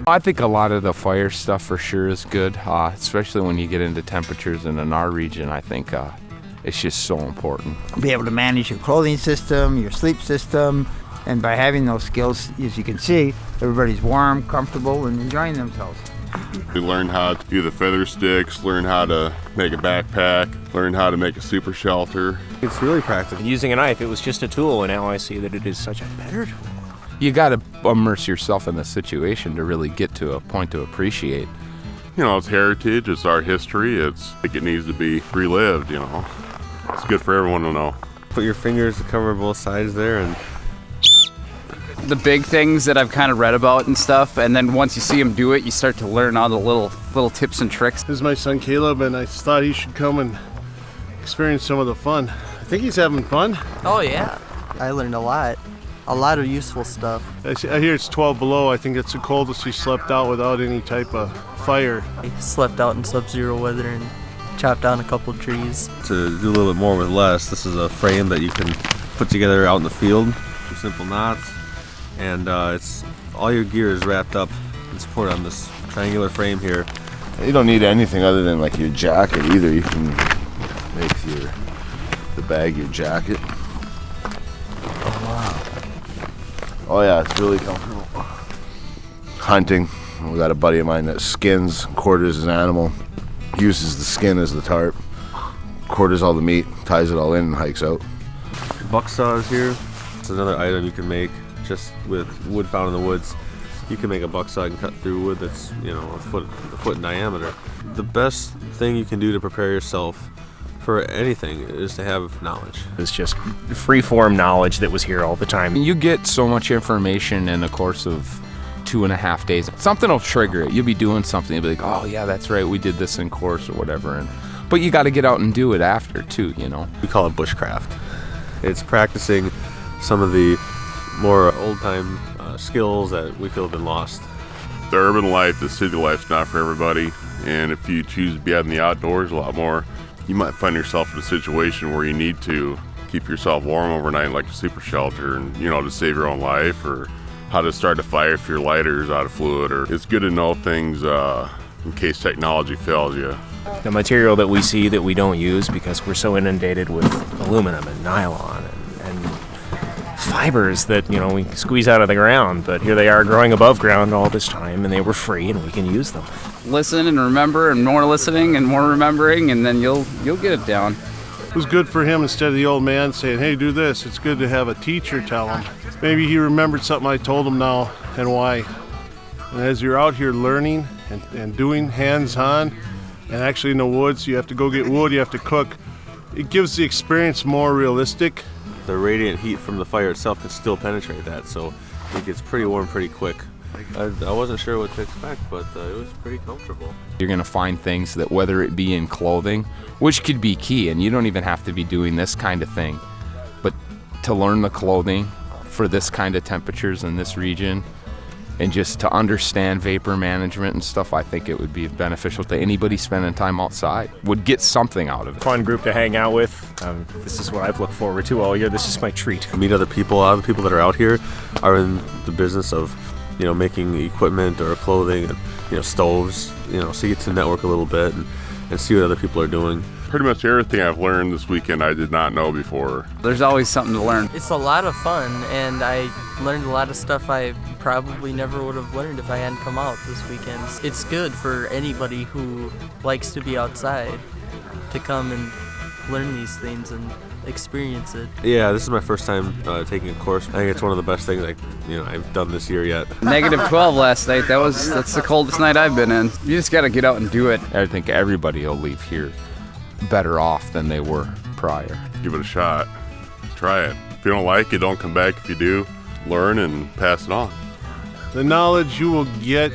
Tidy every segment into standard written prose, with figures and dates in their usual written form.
I think a lot of the fire stuff for sure is good, especially when you get into temperatures. And in our region, I think it's just so important. Be able to manage your clothing system, your sleep system, and by having those skills, as you can see, everybody's warm, comfortable, and enjoying themselves. We learned how to do the feather sticks, learn how to make a backpack, learn how to make a super shelter. It's really practical. Using a knife, it was just a tool, and now I see that it is such a better tool. You got to immerse yourself in the situation to really get to a point to appreciate. You know, it's heritage, it's our history, it's like it needs to be relived, you know. It's good for everyone to know. Put your fingers to cover both sides there and the big things that I've kind of read about and stuff, and then once you see them do it, you start to learn all the little tips and tricks. This is my son Caleb, and I thought he should come and experience some of the fun. I think he's having fun. Oh yeah, I learned a lot of useful stuff. I hear it's 12 below. I think it's the coldest he slept out without any type of fire. I slept out in sub-zero weather and chopped down a couple trees. to do a little bit more with less. This is a frame that you can put together out in the field. Some simple knots, and it's all your gear is wrapped up and supported on this triangular frame here. You don't need anything other than like your jacket either. You can make the bag your jacket. Oh yeah, it's really comfortable. Hunting, we got a buddy of mine that skins, quarters his animal, uses the skin as the tarp, quarters all the meat, ties it all in and hikes out. Buck saws here. It's another item you can make just with wood found in the woods. You can make a buck saw and cut through wood that's, you know, a foot in diameter. The best thing you can do to prepare yourself for anything is to have knowledge. It's just free-form knowledge that was here all the time. You get so much information in the course of 2.5 days. Something will trigger it. You'll be doing something. You'll be like, oh yeah, that's right, we did this in course or whatever. But you got to get out and do it after too, you know. We call it bushcraft. It's practicing some of the more old-time skills that we feel have been lost. The urban life, the city life's not for everybody, and if you choose to be out in the outdoors a lot more, you might find yourself in a situation where you need to keep yourself warm overnight, like a super shelter, and you know, to save your own life, or how to start a fire if your lighter is out of fluid. Or it's good to know things in case technology fails you. The material that we see that we don't use because we're so inundated with aluminum and nylon and fibers that, you know, we squeeze out of the ground, but here they are growing above ground all this time, and they were free and we can use them. Listen and remember, and more listening and more remembering, and then you'll get it down. It was good for him instead of the old man saying, hey, do this. It's good to have a teacher tell him. Maybe he remembered something I told him now and why. And as you're out here learning and doing hands-on, and actually in the woods, you have to go get wood, you have to cook, it gives the experience more realistic. The radiant heat from the fire itself can still penetrate that, so it gets pretty warm pretty quick. I wasn't sure what to expect, but it was pretty comfortable. You're going to find things that, whether it be in clothing, which could be key, and you don't even have to be doing this kind of thing, but to learn the clothing for this kind of temperatures in this region, and just to understand vapor management and stuff, I think it would be beneficial to anybody spending time outside. Would get something out of it. Fun group to hang out with. This is what I've looked forward to all year. This is my treat. Meet other people. A lot of the people that are out here are in the business of, you know, making equipment or clothing and, you know, stoves, you know, so you get to network a little bit and see what other people are doing. Pretty much everything I've learned this weekend I did not know before. There's always something to learn. It's a lot of fun, and I learned a lot of stuff I probably never would have learned if I hadn't come out this weekend. It's good for anybody who likes to be outside to come and learn these things and experience it. Yeah, this is my first time taking a course. I think it's one of the best things I've done this year yet. -12 last night. That's the coldest night I've been in. You just got to get out and do it. I think everybody will leave here better off than they were prior. Give it a shot. Try it. If you don't like it, don't come back. If you do, learn and pass it on. The knowledge you will get,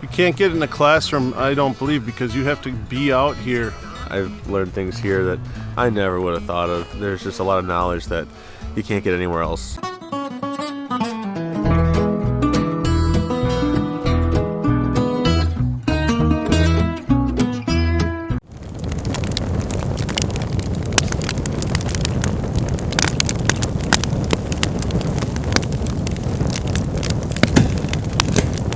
you can't get in a classroom, I don't believe, because you have to be out here. I've learned things here that I never would have thought of. There's just a lot of knowledge that you can't get anywhere else.